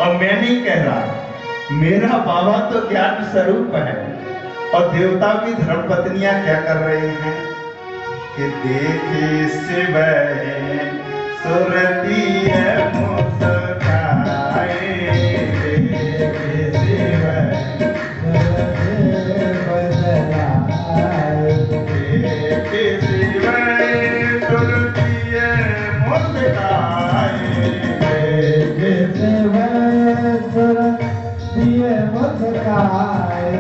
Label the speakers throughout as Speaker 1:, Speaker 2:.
Speaker 1: और मैं नहीं कह रहा, मेरा बाबा तो ज्ञान स्वरूप है। और देवता की धर्मपत्नियां क्या कर रही हैं कि देखी शिव सुरती है मुस्काए, देखी शिव देखी शिव सुरती है मुस्काए, देखी शिव सुरती है मुस्काए,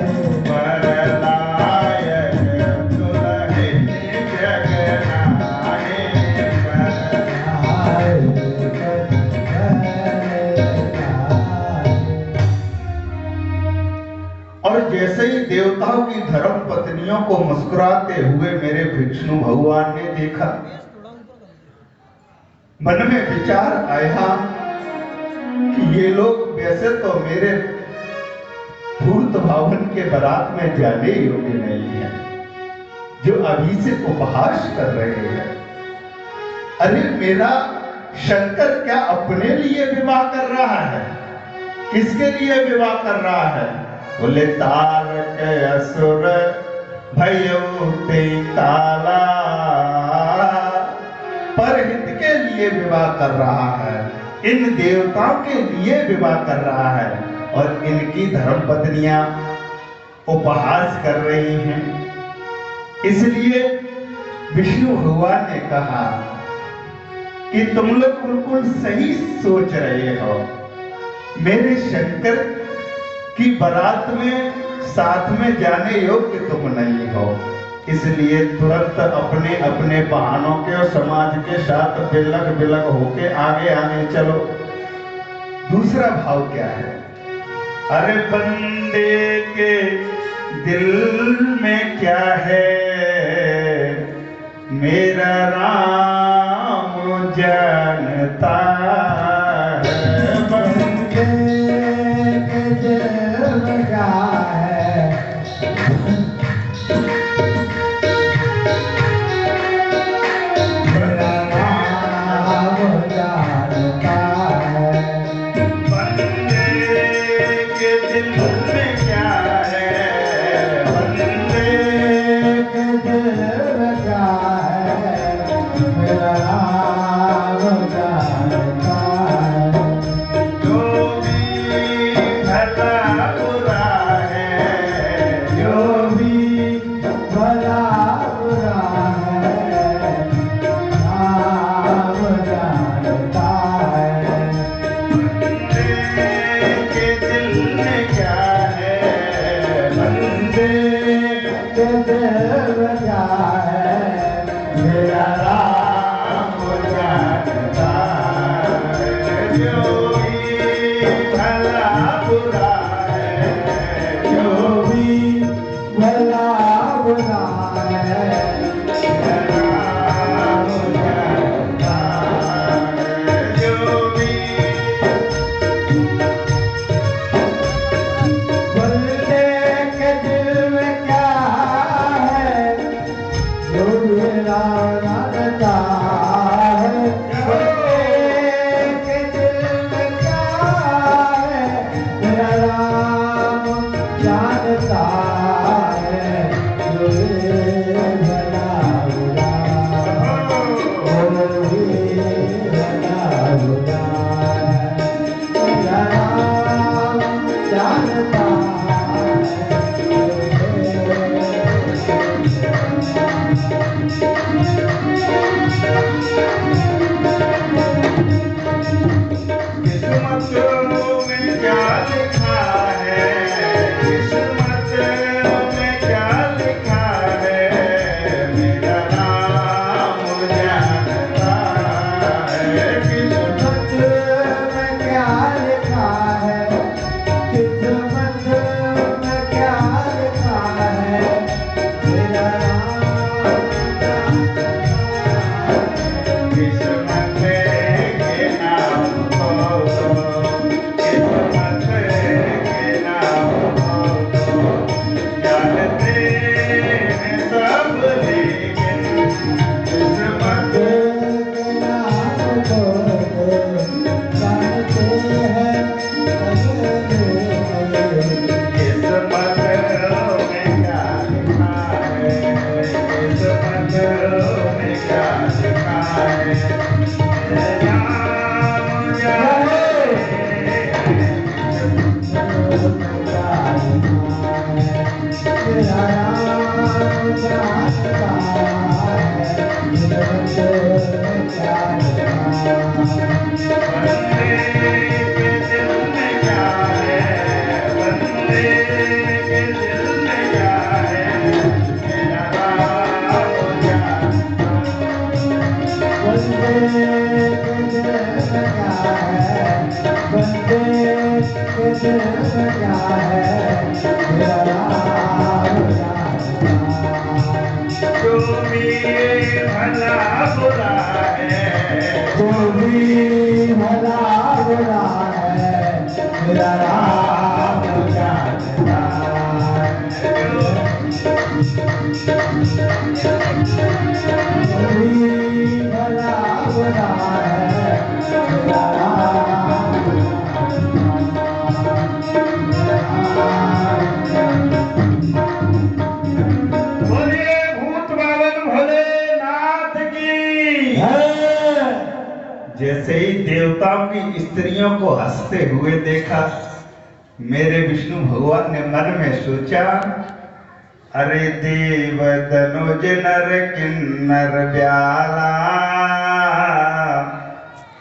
Speaker 1: और जैसे ही देवताओं की धर्म पत्नियों को मुस्कुराते हुए मेरे विष्णु भगवान ने देखा, मन में विचार आया कि ये लोग वैसे तो मेरे धूर्त भावन के बारात में जाने योग्य नहीं है, जो अभी से उपहास कर रहे हैं। अरे मेरा शंकर क्या अपने लिए विवाह कर रहा है? किसके लिए विवाह कर रहा है? बोले तारक असुर भयो ते काला, परहित के लिए विवाह कर रहा है, इन देवताओं के लिए विवाह कर रहा है, और इनकी धर्म पत्नियां उपहास कर रही हैं। इसलिए विष्णु भगवान ने कहा कि तुम लोग बिल्कुल सही सोच रहे हो, मेरे शंकर की बारात में साथ में जाने योग्य तुम नहीं हो, इसलिए तुरंत अपने अपने बहानों के और समाज के साथ बिलक बिलक होके आगे आने चलो। दूसरा भाव क्या है? अरे बंदे के दिल में क्या है, मेरा राम जानता है, बंदे के दिल में क्या है, मेरा राम जानता है, बंदे के दिल में क्या है, बंदे के दिल में क्या है, मेरा राम जानता है, जो भी भला बुरा है, जो भी भला बुरा है, राम जानता है, बंदे के दिल में क्या है, बंदे के दिल में क्या है, मेरा राम जानता है, जो भी भला बुरा है, जो भी भला बुरा है, मेरा राम जानता है, जो भी बंदे के दिल में क्या है, जो मेरा जानता है, बंदे के दिल में क्या है, मेरा राम जानता है, जो भी भला बुरा है, जो भी भला बुरा है, मेरा राम जानता किस्मत में क्या लिखा है, किस्मत में क्या लिखा है, मेरा राम जानता है, किस्मत में क्या लिखा है, किस्मत में क्या लिखा है, मेरा राम जानता है, किस्मत के नाम को किस्मत के नाम को जानते हैं सब, लेकिन किस्मत के नाम को जानते हैं
Speaker 2: क्या है मेरा राम
Speaker 1: जो भी भला बुरा है,
Speaker 2: जो भी भला बुरा है मेरा राम जानता है। जो भी भला बुरा है मेरा राम
Speaker 1: बोले भूत बावन भोलेनाथ की। जैसे ही देवताओं की स्त्रियों को हंसते हुए देखा, मेरे विष्णु भगवान ने मन में सोचा, अरे देव तनुज नर किन्नर ब्याला,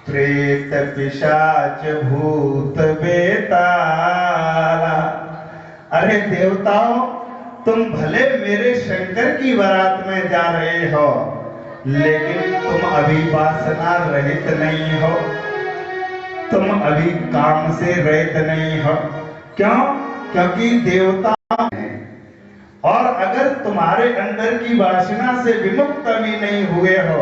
Speaker 1: प्रेत पिशाच भूत बेताला। अरे देवताओं, तुम भले मेरे शंकर की बारात में जा रहे हो, लेकिन तुम अभी वासना रहित नहीं हो, तुम अभी काम से रहित नहीं हो। क्यों? क्योंकि देवता हैं, और अगर तुम्हारे अंदर की वासना से विमुक्त भी नहीं हुए हो,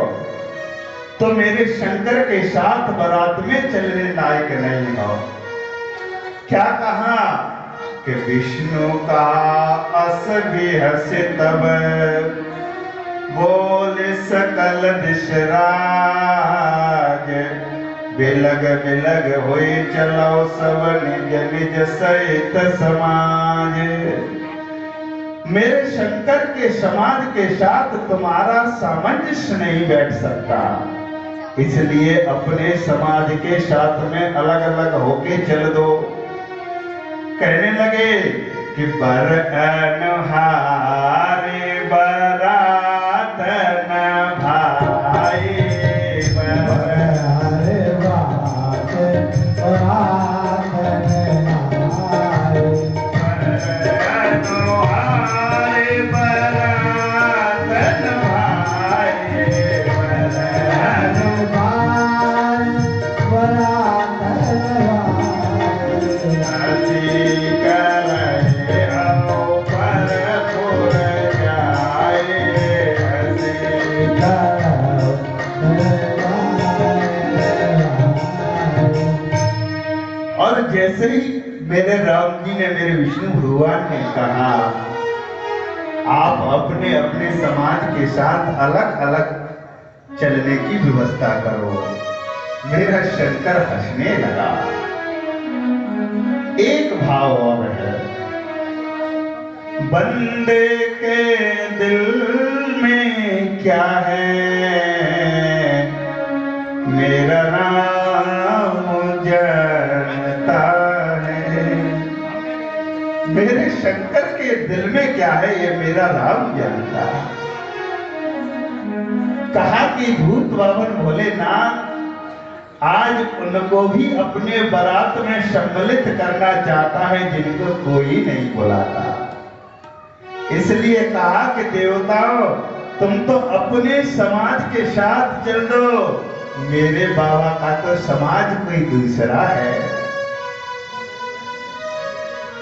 Speaker 1: तो मेरे शंकर के साथ बारात में चलने लायक नहीं हो। क्या कहा कि विष्णु का अस विहस तब, बोल सकल दिशराज, बिलग बिलग होई चलो सब निज निज सहित समाज। मेरे शंकर के समाज के साथ तुम्हारा सामंजस्य नहीं बैठ सकता, इसलिए अपने समाज के साथ में अलग अलग होके चल दो। कहने लगे कि बर अनुहारे बरात न भाई,
Speaker 2: बरारे बात बरात न भाई।
Speaker 1: अनुहारे बरात न भाई, और जैसे ही मेरे राम जी ने, मेरे विष्णु भगवान ने कहा, आप अपने अपने समाज के साथ अलग अलग चलने की व्यवस्था करो, मेरा शंकर हंसने लगा। एक भाव और है, बंदे के दिल में क्या है, मेरा नाम जानता है। मेरे शंकर के दिल में क्या है, ये मेरा राम जानता है। कहा कि भूत बावन भोलेनाथ आज उनको भी अपने बारात में सम्मिलित करना चाहता है, जिनको कोई नहीं बुलाता। इसलिए कहा कि देवताओं, तुम तो अपने समाज के साथ चल दो, मेरे बाबा का तो समाज कोई दूसरा है।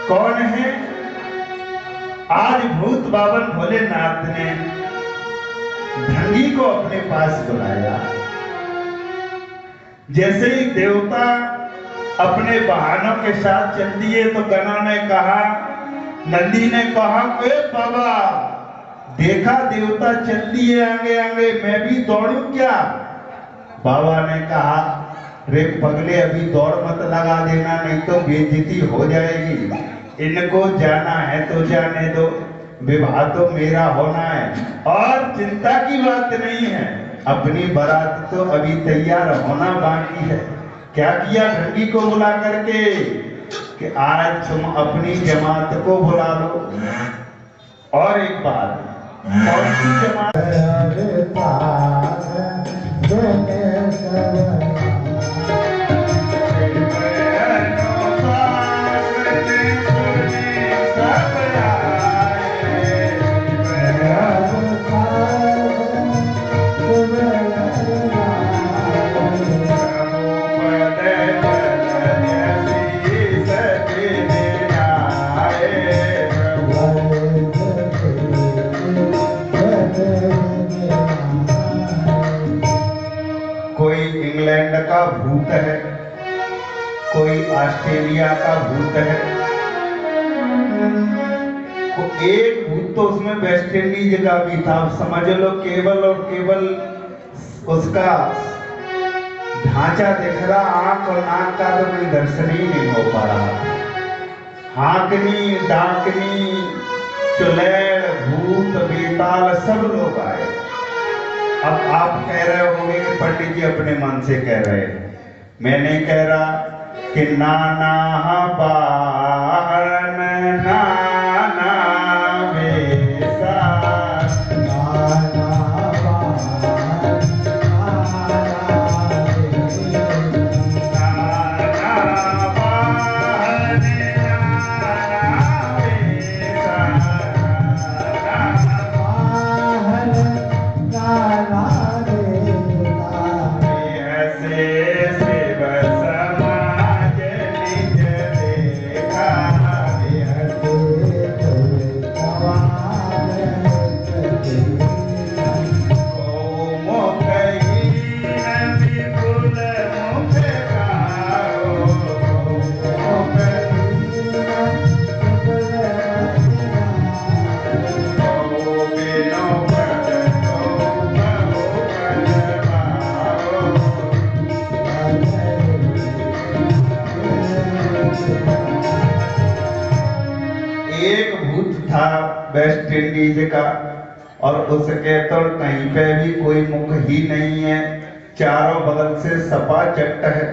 Speaker 1: कौन है? आज भूत बावन भोलेनाथ ने ढंगी को अपने पास बुलाया। जैसे ही देवता अपने वाहनों के साथ चल दिए, तो गणों ने कहा, नंदी ने कहा, ए बाबा, देखा देवता चल दिए आगे आगे, मैं भी दौड़ूं क्या? बाबा ने कहा, रे पगले, अभी दौड़ मत लगा देना, नहीं तो बेइज्जती हो जाएगी। इनको जाना है तो जाने दो, विवाह तो मेरा होना है, और चिंता की बात नहीं है, अपनी बारात तो अभी तैयार होना बाकी है। क्या किया ढंगी को बुला करके कि आज तुम अपनी जमात को बुला लो। और एक बात, कौन सी जमात? ऑस्ट्रेलिया का भूत है, तो एक भूत तो उसमें वेस्ट इंडीज का भी था। समझ लो केवल और केवल उसका ढांचा दिख रहा, आंख और नाक का तो कोई दर्शन ही नहीं हो पा रहा। हाकनी, डाकनी, चुड़ैल, भूत, बेताल सब लोग आए। अब आप कह रहे होंगे कि पंडित जी अपने मन से कह रहे हैं, मैं नहीं कह रहा कि नाना बाहन नाना वेसा, वेस्ट इंडीज का, और उसके तो कहीं पे भी कोई मुख ही नहीं है, चारों बगल से सपा चट्ट है।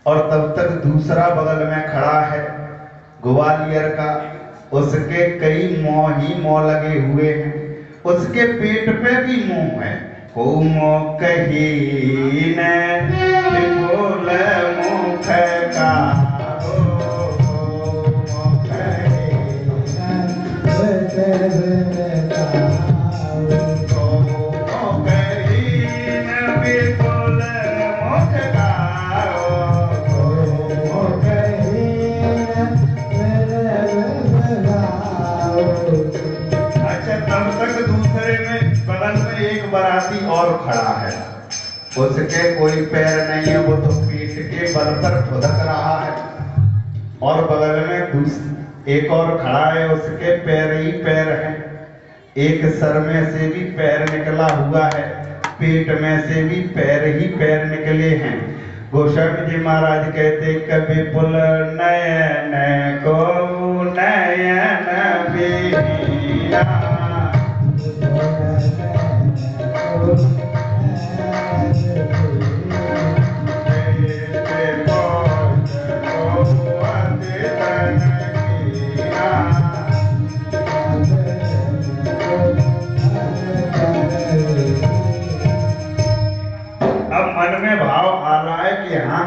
Speaker 1: और तब तक दूसरा बगल में खड़ा है ग्वालियर का, उसके कई मुंह ही मुंह लगे हुए हैं, उसके पेट पे भी मुंह है। हो मुँह कही न बोल मुख का, बराती और खड़ा है, उसके कोई पैर नहीं है, वो तो पीठ के बल पर खुदक रहा है। और बगल में एक और खड़ा है, उसके पैर ही पैर हैं, एक सर में से भी पैर निकला हुआ है, पेट में से भी पैर ही पैर निकले हैं। गोस्वामी जी महाराज कहते कभी पुल नयन को नयन बिना,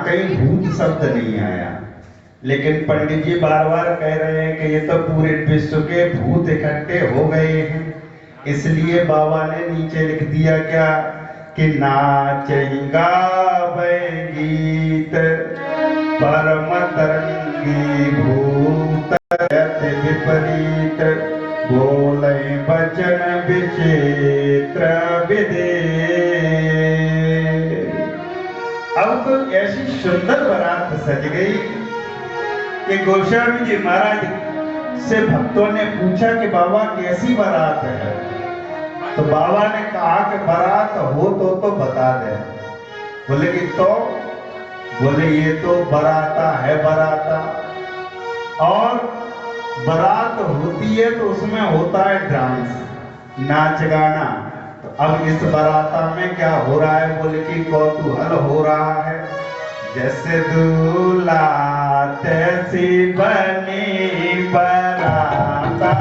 Speaker 1: कहीं भूत शब्द नहीं आया, लेकिन पंडित जी बार बार कह रहे हैं कि ये तो पूरे विश्व के भूत इकट्ठे हो गए हैं, इसलिए बाबा ने नीचे लिख दिया क्या कि नाचेगा गीत परम तरंगी भूत विपरीत, बोले वचन विचित्र विदे। अब तो ऐसी सुंदर बारात सज गई कि गोस्वामी जी महाराज से भक्तों ने पूछा कि बाबा कैसी बारात है, तो बाबा ने कहा कि बारात हो तो बता दे। बोले कि तो बोले ये तो बराता है बराता, और बारात होती है तो उसमें होता है डांस नाच गाना। अब इस बाराता में क्या हो रहा है, बोले कि कौतूहल हो रहा है, जैसे दूल्हा तैसी बनी बाराता,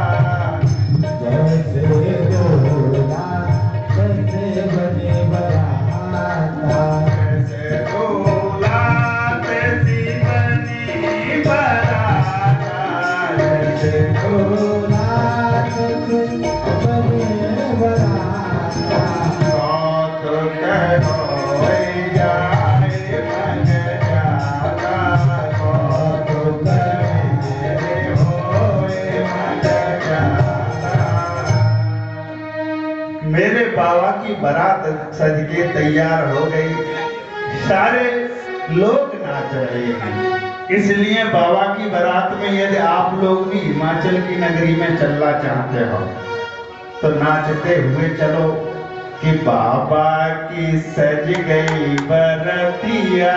Speaker 1: जैसे दूल्हा तैसी बनी बाराता, जैसे दूल्हा तैसी बनी बाराता, जैसे दूल्हा तैसी बनी बाराता। मेरे बाबा की बारात सज के तैयार हो गई, सारे लोग नाच रहे हैं, इसलिए बाबा की बारात में यदि आप लोग भी हिमाचल की नगरी में चलना चाहते हो तो नाचते हुए चलो कि बाबा की सज गई बरतिया।